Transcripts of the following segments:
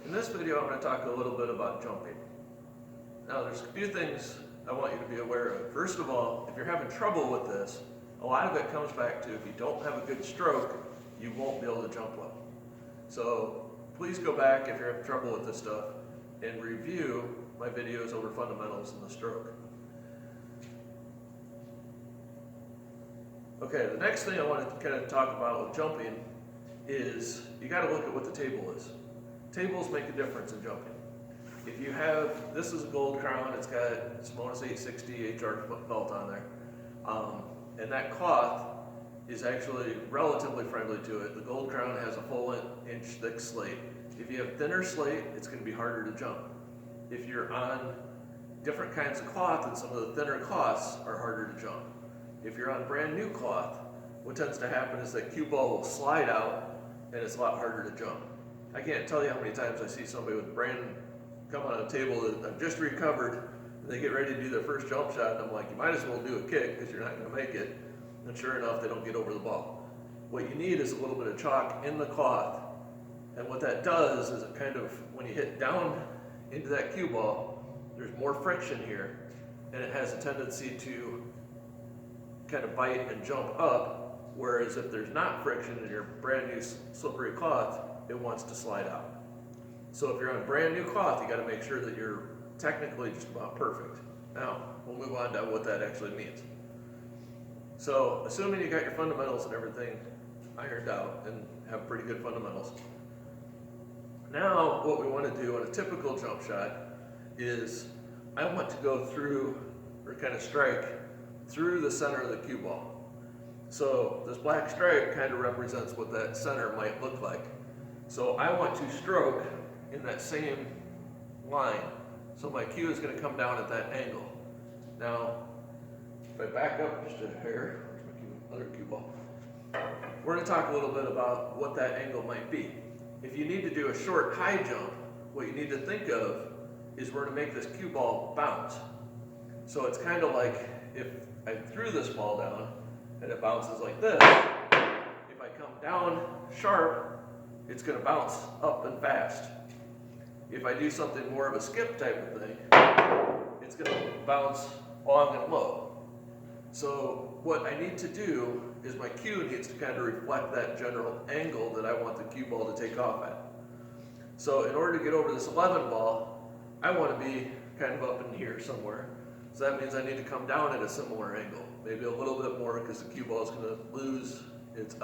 In this video, I'm going to talk a little bit about jumping. Now, there's a few things I want you to be aware of. First of all, if you're having trouble with this, a lot of it comes back to if you don't have a good stroke, you won't be able to jump well. So please go back if you're having trouble with this stuff and review my videos over fundamentals in the stroke. Okay, the next thing I want to kind of talk about with jumping is you got to look at what the table is. Tables make a difference in jumping. If you have, this is a Gold Crown, it's got Simonis 860 HR belt on there. And that cloth is actually relatively friendly to it. The Gold Crown has a full inch thick slate. If you have thinner slate, it's going to be harder to jump. If you're on different kinds of cloth, and some of the thinner cloths are harder to jump. If you're on brand new cloth, what tends to happen is that cue ball will slide out and it's a lot harder to jump. I can't tell you how many times I see somebody with come on a table that I've just recovered, and they get ready to do their first jump shot, and I'm like, you might as well do a kick because you're not going to make it. And sure enough, they don't get over the ball. What you need is a little bit of chalk in the cloth, and what that does is it kind of, when you hit down into that cue ball, there's more friction here, and it has a tendency to kind of bite and jump up, whereas if there's not friction in your brand new slippery cloth, it wants to slide out. So if you're on brand new cloth, you got to make sure that you're technically just about perfect. Now, we'll move on to what that actually means. So, assuming you got your fundamentals and everything ironed out and have pretty good fundamentals, now what we want to do on a typical jump shot is I want to go through, or kind of strike through the center of the cue ball. So this black stripe kind of represents what that center might look like. So I want to stroke in that same line. So my cue is going to come down at that angle. Now, if I back up just a hair, where's my other cue ball? We're going to talk a little bit about what that angle might be. If you need to do a short high jump, what you need to think of is we're going to make this cue ball bounce. So it's kind of like if I threw this ball down and it bounces like this, if I come down sharp, it's going to bounce up and fast. If I do something more of a skip type of thing, it's going to bounce long and low. So what I need to do is my cue needs to kind of reflect that general angle that I want the cue ball to take off at. So in order to get over this 11 ball, I want to be kind of up in here somewhere. So that means I need to come down at a similar angle, maybe a little bit more because the cue ball is going to lose its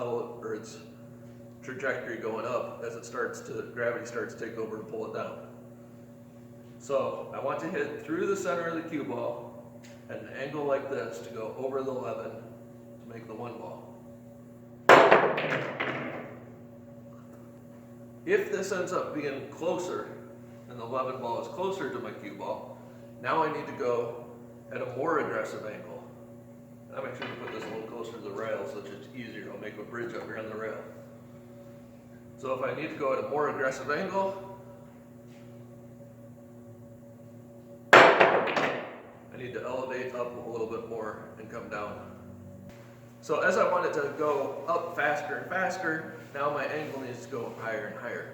trajectory going up as gravity starts to take over and pull it down. So I want to hit through the center of the cue ball at an angle like this to go over the 11 to make the 1 ball. If this ends up being closer and the 11 ball is closer to my cue ball, now I need to go at a more aggressive angle. I'm actually going to put this a little closer to the rail so it's easier. I'll make a bridge up here on the rail. So if I need to go at a more aggressive angle, I need to elevate up a little bit more and come down. So as I want it to go up faster and faster, now my angle needs to go higher and higher.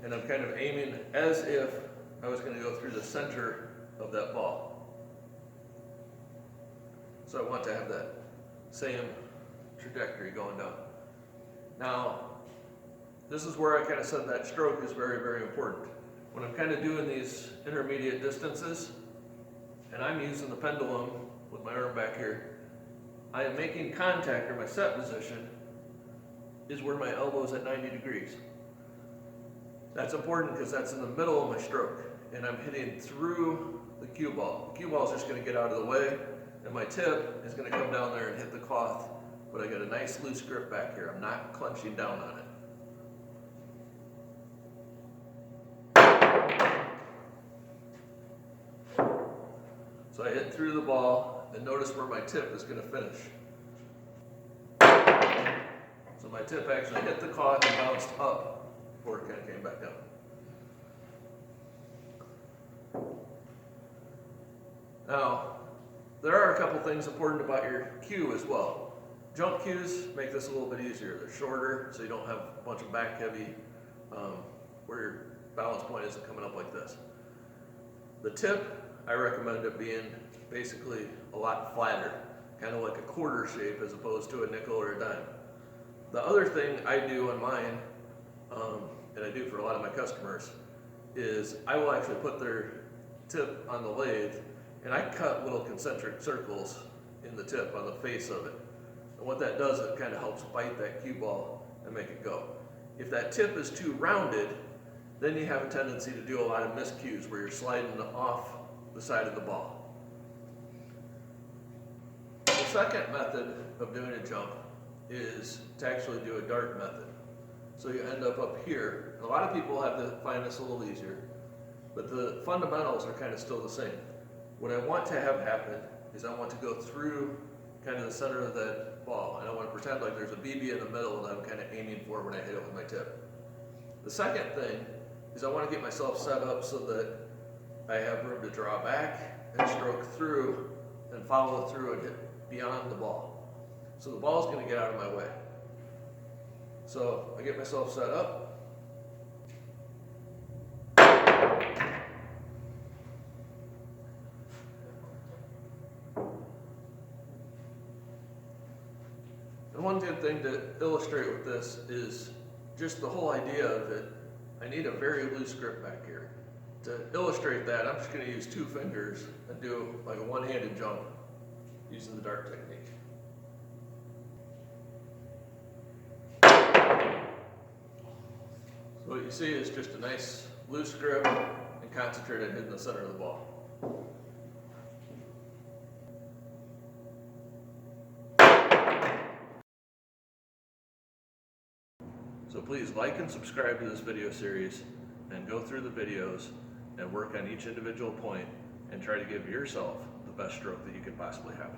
And I'm kind of aiming as if I was going to go through the center of that ball. So I want to have that same trajectory going down. Now, this is where I kind of said that stroke is very, very important. When I'm kind of doing these intermediate distances, and I'm using the pendulum with my arm back here, I am making contact, or my set position is where my elbow is at 90 degrees. That's important because that's in the middle of my stroke, and I'm hitting through the cue ball. The cue ball is just going to get out of the way, and my tip is going to come down there and hit the cloth, but I got a nice loose grip back here. I'm not clenching down on it. So I hit through the ball, and notice where my tip is going to finish. So my tip actually hit the cloth and bounced up before it kind of came back down. Now, there are a couple things important about your cue as well. Jump cues make this a little bit easier. They're shorter, so you don't have a bunch of back heavy where your balance point isn't coming up like this. The tip, I recommend it being basically a lot flatter, kind of like a quarter shape as opposed to a nickel or a dime. The other thing I do on mine, and I do for a lot of my customers, is I will actually put their tip on the lathe and I cut little concentric circles in the tip on the face of it. And what that does, it kind of helps bite that cue ball and make it go. If that tip is too rounded, then you have a tendency to do a lot of miscues where you're sliding off the side of the ball. The second method of doing a jump is to actually do a dart method. So you end up here. A lot of people have to find this a little easier, but the fundamentals are kind of still the same. What I want to have happen is I want to go through kind of the center of that ball, and I want to pretend like there's a BB in the middle that I'm kind of aiming for when I hit it with my tip. The second thing is I want to get myself set up so that I have room to draw back and stroke through and follow through and hit beyond the ball. So the ball is going to get out of my way. So I get myself set up. And one good thing to illustrate with this is just the whole idea of it. I need a very loose grip back here. To illustrate that, I'm just going to use 2 fingers and do like a one-handed jump using the dart technique. So what you see is just a nice loose grip and concentrated hitting the center of the ball. So please like and subscribe to this video series and go through the videos and work on each individual point and try to give yourself the best stroke that you can possibly have.